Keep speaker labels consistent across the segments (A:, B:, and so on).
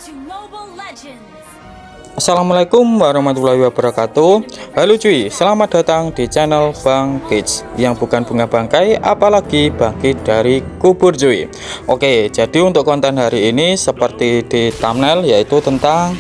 A: to Mobile Legends!
B: Assalamualaikum warahmatullahi wabarakatuh. Halo cuy, selamat datang di channel Bang Kids yang bukan bunga bangkai, apalagi bangkit dari kubur cuy. Oke, jadi untuk konten hari ini seperti di thumbnail, yaitu tentang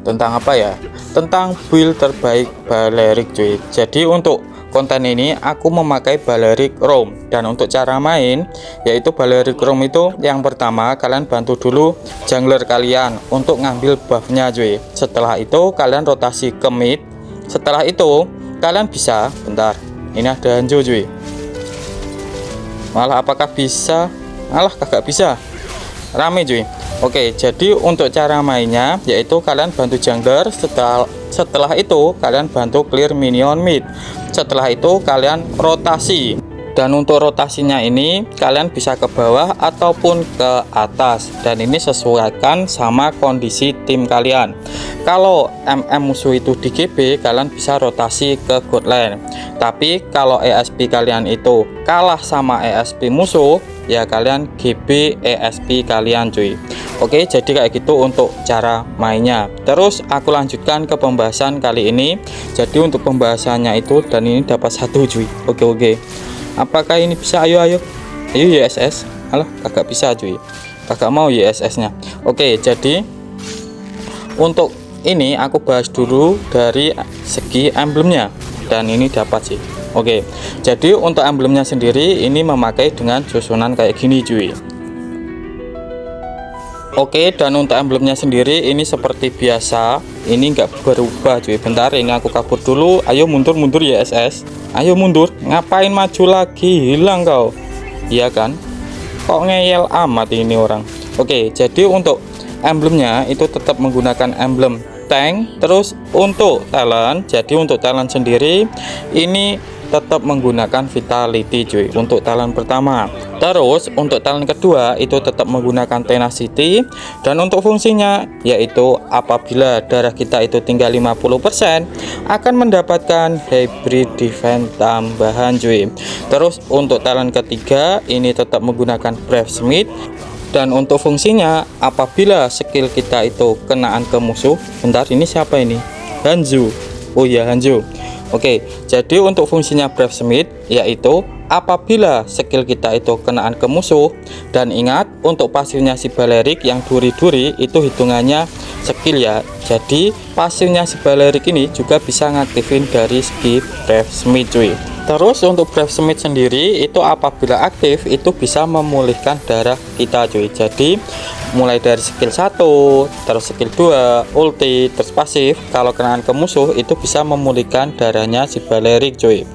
B: apa ya? Tentang build terbaik Balerik cuy. Jadi untuk konten ini aku memakai Balerik Roam, dan untuk cara main yaitu Balerik Roam itu yang pertama kalian bantu dulu jungler kalian untuk ngambil buffnya cuy. Setelah itu kalian rotasi ke mid. Setelah itu kalian bisa, bentar, ini ada Hanzo cuy. Malah apakah bisa? Malah kagak bisa. Rame cuy. Oke, jadi untuk cara mainnya yaitu kalian bantu jungler, setelah itu kalian bantu clear minion mid. Setelah itu kalian rotasi, dan untuk rotasinya ini kalian bisa ke bawah ataupun ke atas, dan ini sesuaikan sama kondisi tim kalian. Kalau musuh itu di GB, kalian bisa rotasi ke god lane. Tapi kalau ESP kalian itu kalah sama ESP musuh, ya kalian GB ESP kalian cuy. Oke, jadi kayak gitu untuk cara mainnya. Terus aku lanjutkan ke pembahasan kali ini. Jadi untuk pembahasannya itu, dan ini dapat satu cuy. Oke. Apakah ini bisa? Ayo YSS. Alah, kagak bisa cuy. Kagak mau YSS nya. Oke, jadi untuk ini aku bahas dulu dari segi emblemnya, dan ini dapat sih. Oke, jadi untuk emblemnya sendiri ini memakai dengan susunan kayak gini cuy. Oke, dan untuk emblemnya sendiri ini seperti biasa, ini enggak berubah cuy. Bentar, ini aku kabur dulu. Ayo mundur ya SS. Ayo mundur. Ngapain maju lagi? Hilang kau. Iya kan? Kok ngeyel amat ini orang. Oke, jadi untuk emblemnya itu tetap menggunakan emblem tank. Terus untuk talent, jadi untuk talent sendiri ini tetap menggunakan vitality cuy untuk talent pertama. Terus untuk talent kedua itu tetap menggunakan tenacity, dan untuk fungsinya yaitu apabila darah kita itu tinggal 50% akan mendapatkan hybrid defense tambahan cuy. Terus untuk talent ketiga ini tetap menggunakan brave smith, dan untuk fungsinya apabila skill kita itu kenaan ke musuh. Bentar, ini siapa ini? Hanzo. Oh ya, Hanzo. Oke, jadi untuk fungsinya brave smith yaitu apabila skill kita itu kenaan ke musuh, dan ingat untuk pasifnya si Balerik yang duri-duri itu hitungannya skill ya. Jadi pasifnya si Balerik ini juga bisa ngaktifin dari segi brave smith cuy. Terus untuk brave smith sendiri itu apabila aktif itu bisa memulihkan darah kita cuy. Jadi mulai dari skill 1, terus skill 2, ulti, terus pasif, kalau kenaan ke musuh itu bisa memulihkan darahnya si Balerik cuy.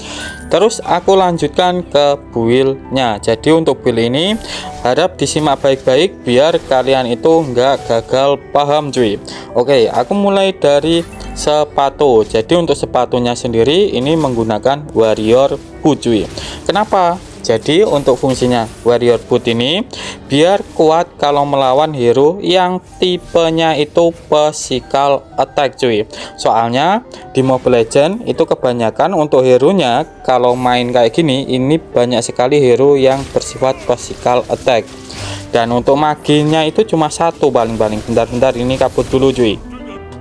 B: Terus aku lanjutkan ke build-nya. Jadi untuk build ini harap disimak baik-baik biar kalian itu enggak gagal paham cuy. Oke, aku mulai dari sepatu. Jadi untuk sepatunya sendiri ini menggunakan warrior boot cuy. Kenapa? Jadi untuk fungsinya warrior boot ini biar kuat kalau melawan hero yang tipenya itu physical attack cuy. Soalnya di Mobile Legends itu kebanyakan untuk hero nya kalau main kayak gini ini banyak sekali hero yang bersifat physical attack. Dan untuk maginya itu cuma satu paling-paling. Bentar, ini kabut dulu cuy.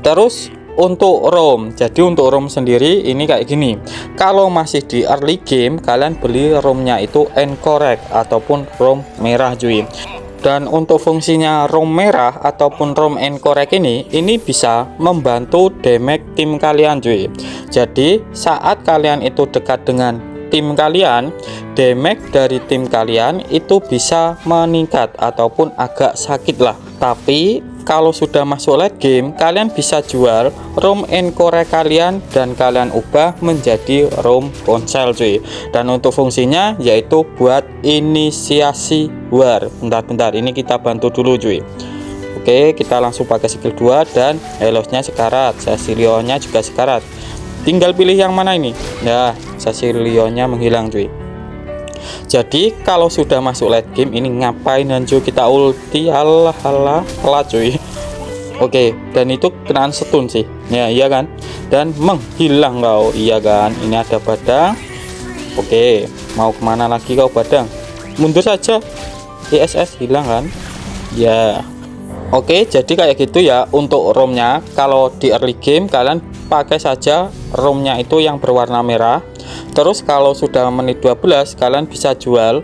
B: Terus untuk ROM, jadi untuk ROM sendiri ini kayak gini. Kalau masih di early game kalian beli ROM-nya itu incorrect ataupun ROM merah cuy. Dan untuk fungsinya ROM merah ataupun ROM incorrect ini bisa membantu damage tim kalian cuy. Jadi saat kalian itu dekat dengan tim kalian, damage dari tim kalian itu bisa meningkat ataupun agak sakit lah. Tapi kalau sudah masuk late game, kalian bisa jual ROM incorrect kalian dan kalian ubah menjadi ROM ponsel cuy. Dan untuk fungsinya yaitu buat inisiasi war. Bentar, ini kita bantu dulu cuy. Oke, kita langsung pakai skill 2 dan Helosnya sekarat, Cecilionnya juga sekarat. Tinggal pilih yang mana ini. Nah, Cecilionnya menghilang cuy. Jadi kalau sudah masuk late game ini ngapain Hanzo kita ulti, alah telat cuy. Oke, dan itu kenaan stun sih ya, iya kan, dan menghilang kau, iya kan. Ini ada badang. Oke, mau kemana lagi kau badang? Mundur saja. ISS hilang kan ya. Oke, jadi kayak gitu ya untuk ROM-nya. Kalau di early game kalian pakai saja ROM-nya itu yang berwarna merah. Terus kalau sudah menit 12 kalian bisa jual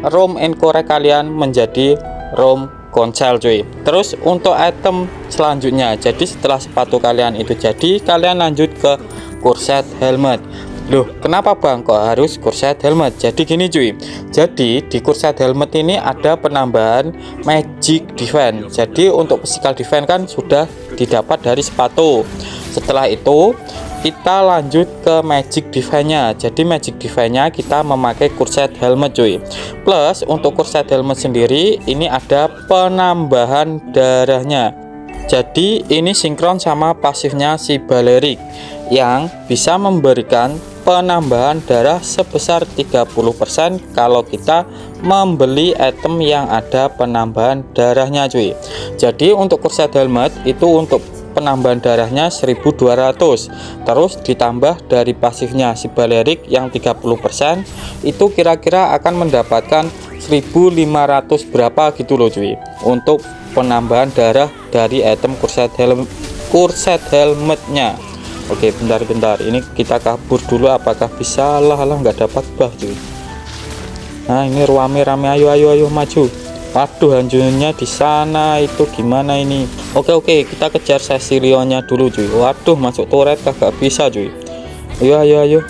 B: ROM Encore kalian menjadi ROM Konsel cuy. Terus untuk item selanjutnya, jadi setelah sepatu kalian itu jadi, kalian lanjut ke Corset Helmet. Loh, kenapa bang kok harus Corset Helmet? Jadi gini cuy, jadi di Corset Helmet ini ada penambahan Magic Defense. Jadi untuk Physical Defense kan sudah didapat dari sepatu. Setelah itu kita lanjut ke Magic Defense-nya. Jadi Magic Defense-nya kita memakai Corset Helmet cuy. Plus untuk Corset Helmet sendiri ini ada penambahan darahnya. Jadi ini sinkron sama pasifnya si Balerik yang bisa memberikan penambahan darah sebesar 30% kalau kita membeli item yang ada penambahan darahnya cuy. Jadi untuk Corset Helmet itu untuk penambahan darahnya 1200, terus ditambah dari pasifnya si Balerik yang 30%, itu kira-kira akan mendapatkan 1500 berapa gitu loh cuy, untuk penambahan darah dari item Corset Helmetnya. Oke, bentar, ini kita kabur dulu, apakah bisa? Lah nggak dapat bah cuy. Nah ini rame ayo maju. Waduh, hanjunya di sana itu gimana ini? Oke, kita kejar Cecilionnya dulu cuy. Waduh, masuk turret kagak bisa cuy. Ayo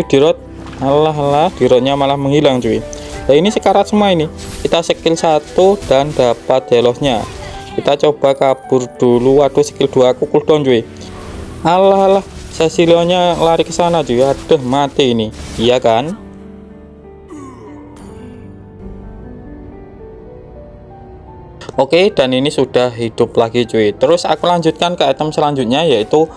B: dirot. Alah dirotnya malah menghilang cuy. Nah ini sekarat semua ini. Kita skill 1 dan dapat delosnya. Kita coba kabur dulu. Waduh, skill 2 aku cooldown cuy. Alah Cecilionnya lari ke sana cuy. Aduh, mati ini. Iya kan? Oke, dan ini sudah hidup lagi cuy. Terus aku lanjutkan ke item selanjutnya, yaitu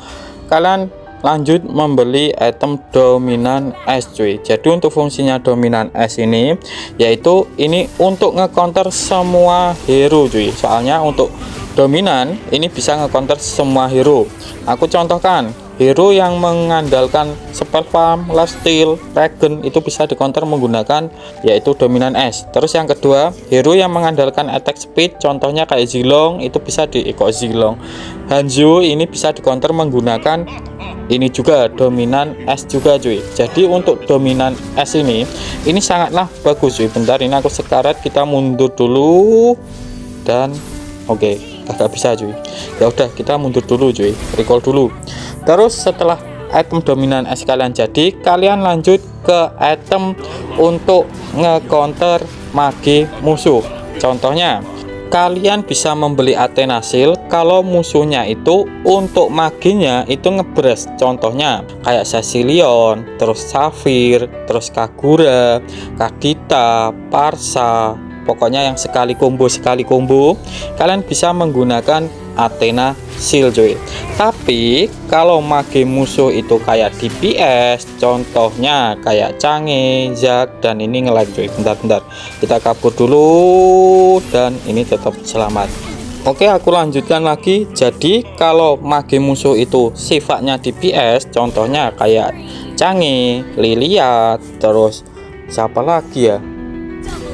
B: kalian lanjut membeli item dominan es cuy. Jadi untuk fungsinya dominan es ini, yaitu ini untuk ngecounter semua hero cuy. Soalnya untuk dominan ini bisa ngecounter semua hero. Aku contohkan, hero yang mengandalkan spell farm, lifesteal, regen itu bisa di-counter menggunakan yaitu dominan es. Terus yang kedua, hero yang mengandalkan attack speed, contohnya kayak Zilong, itu bisa Zilong. Hanzo ini bisa di-counter menggunakan ini juga dominan es juga cuy. Jadi untuk dominan es ini sangatlah bagus cuy. Bentar, ini aku sekarat, kita mundur dulu dan oke, agak bisa cuy. Ya udah, kita mundur dulu cuy, recall dulu. Terus setelah item dominan es kalian jadi, kalian lanjut ke item untuk nge-counter magi musuh. Contohnya, kalian bisa membeli Atenasil kalau musuhnya itu untuk maginya itu ngebres. Contohnya kayak Cecilion, terus Safir, terus Kagura, Kadita, Parsa, pokoknya yang sekali combo kalian bisa menggunakan Atenasil cuy. Tapi kalau mage musuh itu kayak DPS, contohnya kayak Change, Zac, dan ini nge-lag cuy. Bentar, kita kabur dulu dan ini tetap selamat. Oke, aku lanjutkan lagi. Jadi kalau mage musuh itu sifatnya DPS, contohnya kayak Change, Lilia, terus siapa lagi ya,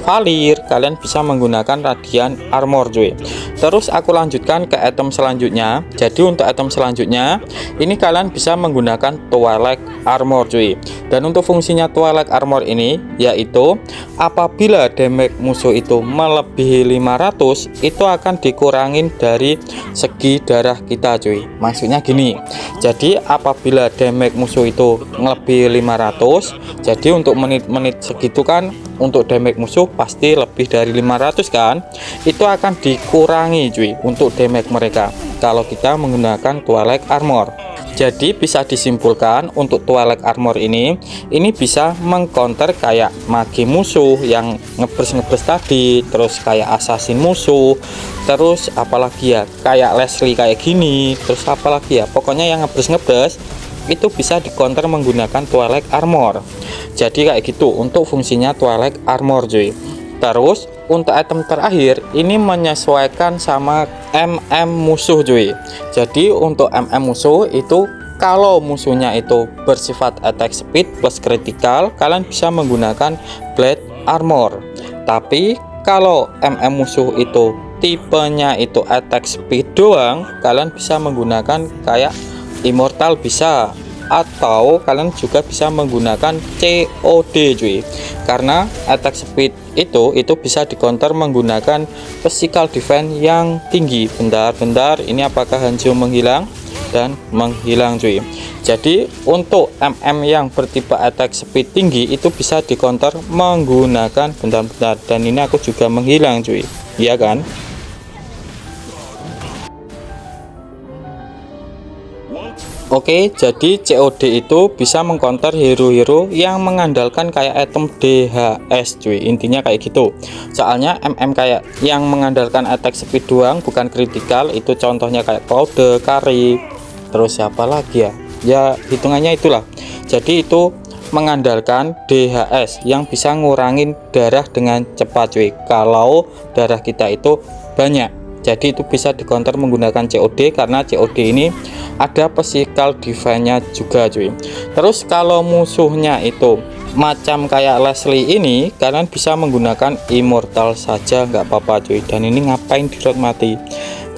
B: Valir, kalian bisa menggunakan Radiant Armor cuy. Terus aku lanjutkan ke item selanjutnya. Jadi untuk item selanjutnya ini kalian bisa menggunakan Twilight Armor cuy. Dan untuk fungsinya Twilight Armor ini yaitu apabila damage musuh itu melebihi 500, itu akan dikurangin dari segi darah kita cuy. Maksudnya gini, jadi apabila damage musuh itu melebihi 500, jadi untuk menit-menit segitu kan untuk damage musuh pasti lebih dari 500 kan, itu akan dikurangi cuy untuk damage mereka kalau kita menggunakan Twilight Armor. Jadi bisa disimpulkan untuk Twilight Armor ini bisa mengcounter kayak magi musuh yang ngebres tadi, terus kayak assassin musuh, terus apalagi ya kayak Leslie kayak gini, terus apalagi ya pokoknya yang ngebres itu bisa di-counter menggunakan Twilight Armor. Jadi kayak gitu untuk fungsinya Twilight Armor cuy. Terus untuk item terakhir ini menyesuaikan sama MM musuh cuy. Jadi untuk MM musuh itu kalau musuhnya itu bersifat attack speed plus critical, kalian bisa menggunakan Blade Armor. Tapi kalau MM musuh itu tipenya itu attack speed doang, kalian bisa menggunakan kayak immortal bisa, atau kalian juga bisa menggunakan COD cuy. Karena attack speed itu bisa di counter menggunakan physical defense yang tinggi. Bentar, ini apakah Hanzo menghilang? Dan menghilang cuy. Jadi untuk MM yang bertipe attack speed tinggi itu bisa di counter menggunakan bentar, dan ini aku juga menghilang cuy, iya kan? Oke, jadi COD itu bisa mengcounter hero-hero yang mengandalkan kayak item DHS cuy. Intinya kayak gitu. Soalnya MM kayak yang mengandalkan attack speed doang, bukan critical, itu contohnya kayak Cloud, Kari, terus siapa lagi ya? Ya hitungannya itulah. Jadi itu mengandalkan DHS yang bisa ngurangin darah dengan cepat cuy. Kalau darah kita itu banyak. Jadi itu bisa di counter menggunakan COD, karena COD ini ada physical defense-nya juga cuy. Terus kalau musuhnya itu macam kayak Leslie ini, kalian bisa menggunakan immortal saja nggak apa-apa cuy. Dan ini ngapain di road mati.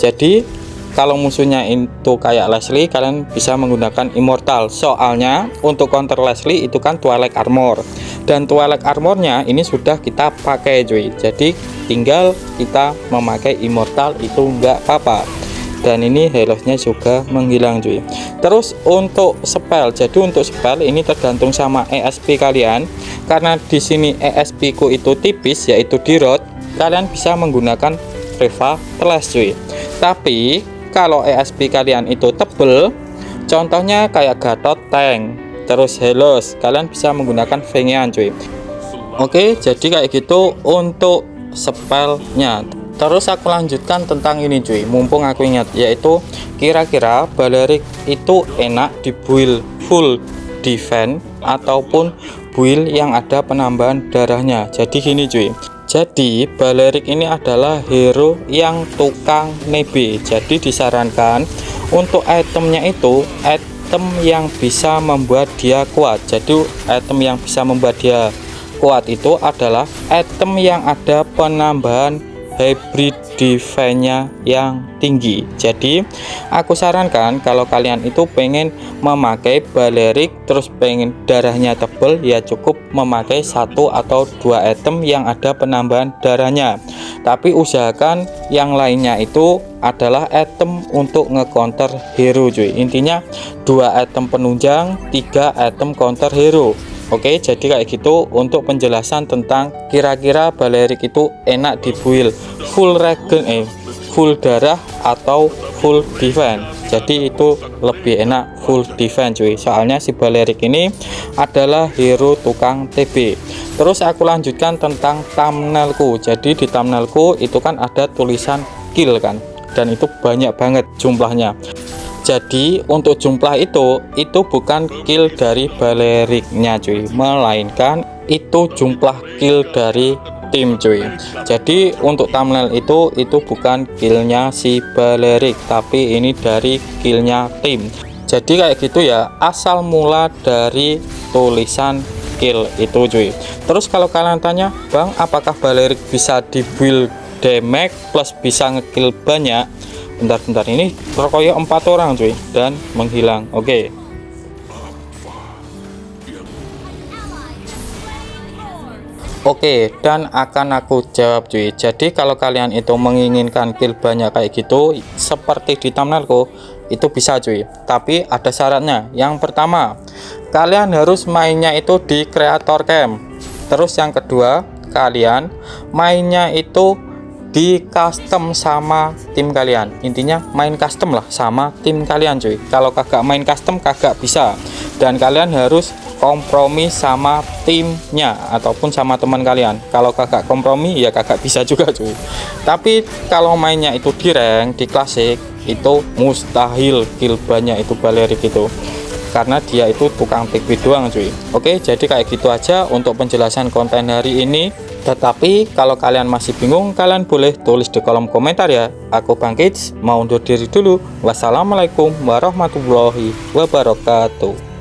B: Jadi kalau musuhnya itu kayak Leslie, kalian bisa menggunakan immortal. Soalnya untuk counter Leslie itu kan Twilight Armor, dan Twilight Armornya ini sudah kita pakai cuy. Jadi tinggal kita memakai immortal itu nggak apa-apa. Dan ini health-nya juga menghilang cuy. Terus untuk spell, jadi untuk spell ini tergantung sama ESP kalian. Karena di sini ESP ku itu tipis, yaitu di road, kalian bisa menggunakan Reva Flash cuy. Tapi kalau ESP kalian itu tebel, contohnya kayak Gatot Tank, terus Helos, kalian bisa menggunakan Vengeance cuy. Oke, jadi kayak gitu untuk spellnya. Terus aku lanjutkan tentang ini cuy, mumpung aku ingat, yaitu kira-kira Balerik itu enak di build full defense ataupun build yang ada penambahan darahnya. Jadi gini cuy, jadi Balerik ini adalah hero yang tukang nebe. Jadi disarankan untuk itemnya itu item yang bisa membuat dia kuat. Jadi item yang bisa membuat dia kuat itu adalah item yang ada penambahan hybrid defense-nya yang tinggi. Jadi aku sarankan kalau kalian itu pengen memakai Balerik terus pengen darahnya tebal, ya cukup memakai 1 atau 2 item yang ada penambahan darahnya. Tapi usahakan yang lainnya itu adalah item untuk nge-counter hero cuy. Intinya 2 item penunjang, 3 item counter hero. Oke, jadi kayak gitu untuk penjelasan tentang kira-kira Balerik itu enak di build full regen, full darah atau full defense. Jadi itu lebih enak full defense cuy. Soalnya si Balerik ini adalah hero tukang TB. Terus aku lanjutkan tentang thumbnailku. Jadi di thumbnailku itu kan ada tulisan kill kan, dan itu banyak banget jumlahnya. Jadi untuk jumlah itu bukan kill dari Baleriknya cuy, melainkan itu jumlah kill dari tim cuy. Jadi untuk thumbnail itu bukan killnya si Balerik, tapi ini dari killnya tim. Jadi kayak gitu ya, asal mula dari tulisan kill itu cuy. Terus kalau kalian tanya, bang, apakah Balerik bisa di build damage plus bisa ngekill banyak? Bentar, ini terkoyak 4 orang cuy dan menghilang. Oke. Oke, dan akan aku jawab cuy. Jadi kalau kalian itu menginginkan kill banyak kayak gitu seperti di thumbnailku, itu bisa cuy, tapi ada syaratnya. Yang pertama, kalian harus mainnya itu di creator camp. Terus yang kedua, kalian mainnya itu di custom sama tim kalian. Intinya main custom lah sama tim kalian cuy. Kalau kagak main custom kagak bisa, dan kalian harus kompromi sama timnya ataupun sama teman kalian. Kalau kagak kompromi ya kagak bisa juga cuy. Tapi kalau mainnya itu di rank, di klasik, itu mustahil kill banyak itu Balerik itu, karena dia itu tukang TP doang cuy. Oke, jadi kayak gitu aja untuk penjelasan konten hari ini. Tetapi kalau kalian masih bingung, kalian boleh tulis di kolom komentar ya. Aku Bang Kids mau undur diri dulu. Wassalamualaikum warahmatullahi wabarakatuh.